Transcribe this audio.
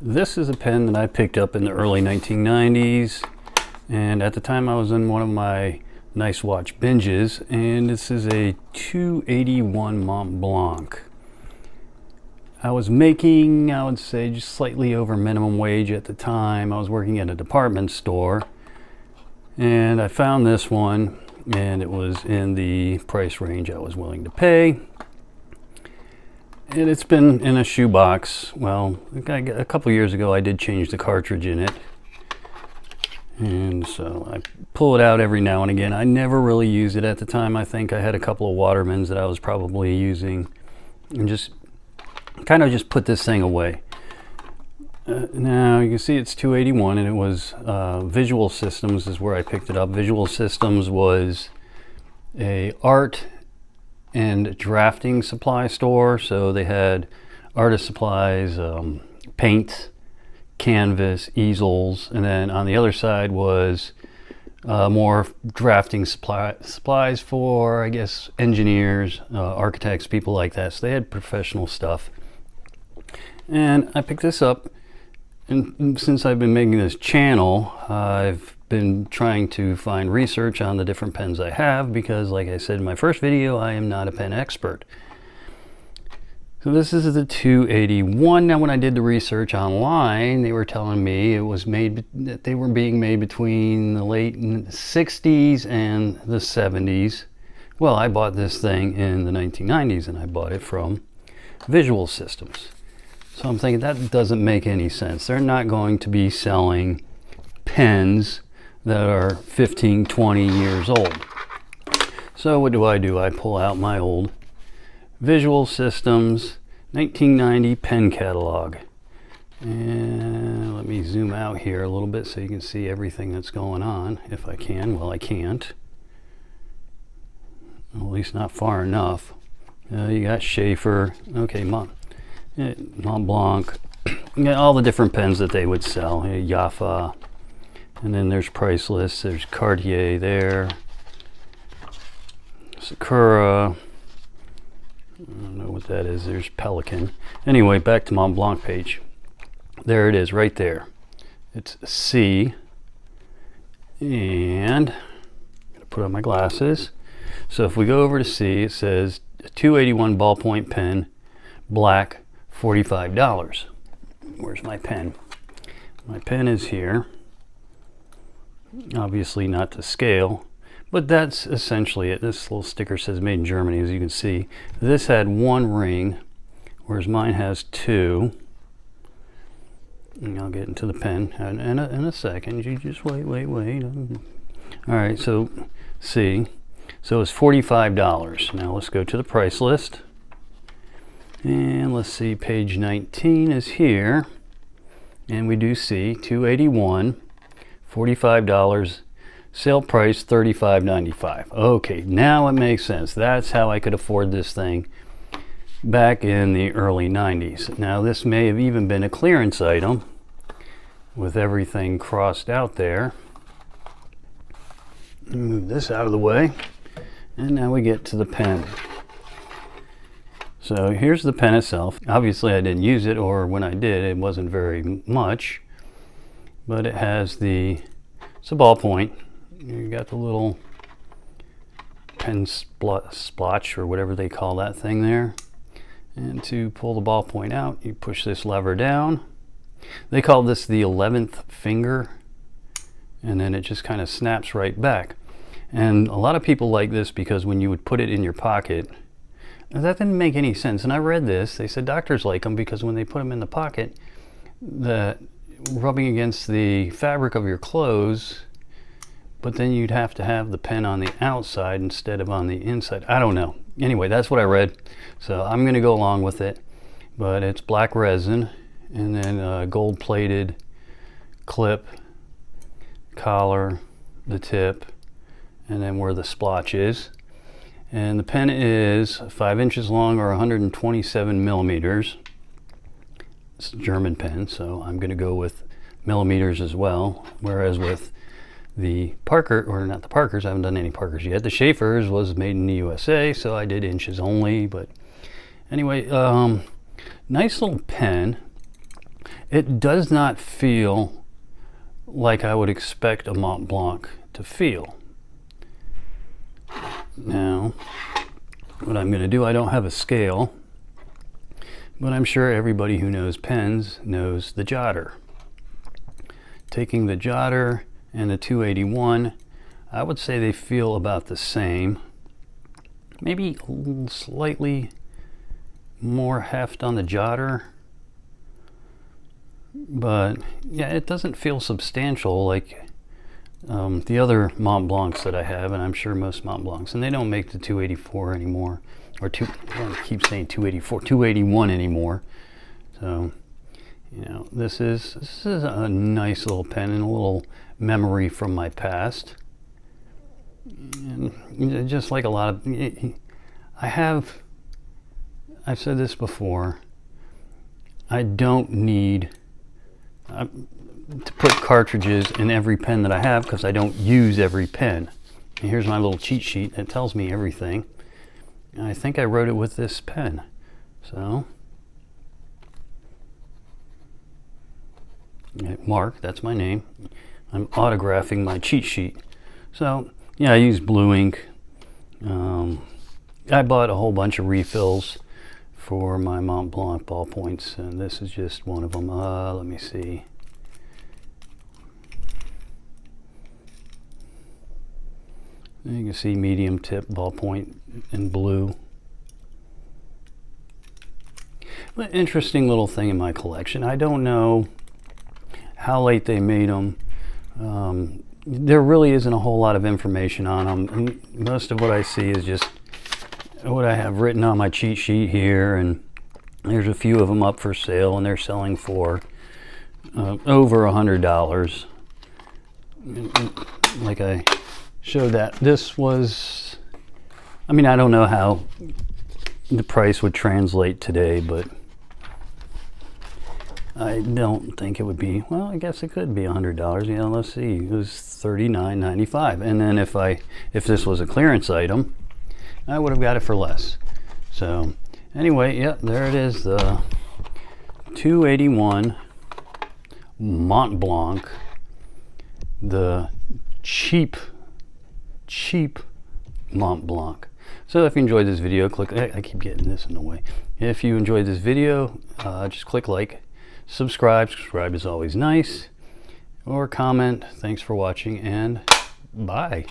This is a pen that I picked up in the early 1990s, and at the time I was in one of my nice watch binges, and this is a 281 Mont Blanc. I was making, I would say, just slightly over minimum wage at the time. I was working at a department store, and I found this one, and it was in the price range I was willing to pay. And it's been in a shoebox. Well, a couple years ago I did change the cartridge in it, and so I pull it out every now and again. I never really used it at the time. I think I had a couple of Watermans that I was probably using, and just kind of just put this thing away. Now you can see it's 281, and it was Visual Systems is where I picked it up. Visual Systems was a art and drafting supply store, so they had artist supplies, paint, canvas, easels, and then on the other side was more drafting supplies for, I guess, engineers, architects, people like that. So they had professional stuff. And I picked this up, and since I've been making this channel, I've been trying to find research on the different pens I have, because like I said in my first video, I am not a pen expert. So this is the 281. Now when I did the research online, they were telling me it was made, that they were being made between the late 60s and the 70s. Well, I bought this thing in the 1990s, and I bought it from Visual Systems. So I'm thinking that doesn't make any sense. They're not going to be selling pens that are 15, 20 years old. So what do? I pull out my old Visual Systems 1990 pen catalog. And let me zoom out here a little bit so you can see everything that's going on, if I can. Well, I can't. Well, at least not far enough. You got Schaefer, okay, Mont Blanc, you got all the different pens that they would sell. Jaffa. And then there's price lists. There's Cartier there, Sakura, I don't know what that is. There's Pelican. Anyway, back to Mont Blanc page. There it is right there. It's C. And I'm gonna put on my glasses. So if we go over to C, it says 281 ballpoint pen, black, $45. Where's my pen? My pen is here. Obviously not to scale, but that's essentially it. This little sticker says made in Germany, as you can see. This had one ring, whereas mine has two. And I'll get into the pen in a second. You just wait. All right, so see, so it's $45. Now let's go to the price list, and let's see, page 19 is here, and we do see 281. $45, sale price $35.95. Okay, now it makes sense. That's how I could afford this thing back in the early 90s. Now this may have even been a clearance item with everything crossed out there. Move this out of the way, and now we get to the pen. So here's the pen itself. Obviously I didn't use it, or when I did, it wasn't very much. But it has it's a ballpoint. You got the little pen splotch, or whatever they call that thing there. And to pull the ballpoint out, you push this lever down. They call this the 11th finger, and then it just kind of snaps right back. And a lot of people like this because when you would put it in your pocket, that didn't make any sense. And I read this, they said doctors like them because when they put them in the pocket, the rubbing against the fabric of your clothes, but then you'd have to have the pen on the outside instead of on the inside. I don't know. Anyway, that's what I read, so I'm going to go along with it. But it's black resin, and then gold plated clip, collar, the tip, and then where the splotch is. And the pen is 5 inches long, or 127 millimeters. It's a German pen, so I'm going to go with millimeters as well. Whereas with the Parker, or not the Parkers, I haven't done any Parkers yet. The Schaefer's was made in the USA, so I did inches only. But anyway, nice little pen. it does not feel like I would expect a Mont Blanc to feel. Now, what I'm going to do, I don't have a scale, but I'm sure everybody who knows pens knows the jotter. Taking the jotter and the 281, I would say they feel about the same. Maybe slightly more heft on the jotter, but yeah, it doesn't feel substantial like the other Mont Blancs that I have, and I'm sure most Mont Blancs, and they don't make the 284 anymore, or I keep saying 284, 281 anymore. So, you know, this is a nice little pen and a little memory from my past. And just like a lot of, I've said this before, I don't need to put cartridges in every pen that I have because I don't use every pen. And here's my little cheat sheet that tells me everything. And I think I wrote it with this pen. So, Mark, that's my name. I'm autographing my cheat sheet. So, yeah, I use blue ink. I bought a whole bunch of refills for my Mont Blanc ballpoints, and this is just one of them. Let me see. You can see medium tip ballpoint in blue. An interesting little thing in my collection. I don't know how late they made them. There really isn't a whole lot of information on them. And most of what I see is just what I have written on my cheat sheet here, and there's a few of them up for sale, and they're selling for over $100. Like I showed that. This was, I mean, I don't know how the price would translate today, but I don't think it would be, well, I guess it could be $100. You know, let's see, it was $39.95. And then if this was a clearance item, I would have got it for less. So anyway, yep, there it is, the 281 Mont Blanc, the cheap Mont Blanc. So if you enjoyed this video, click, I keep getting this in the way. If you enjoyed this video, just click like, subscribe is always nice, or comment. Thanks for watching, and bye.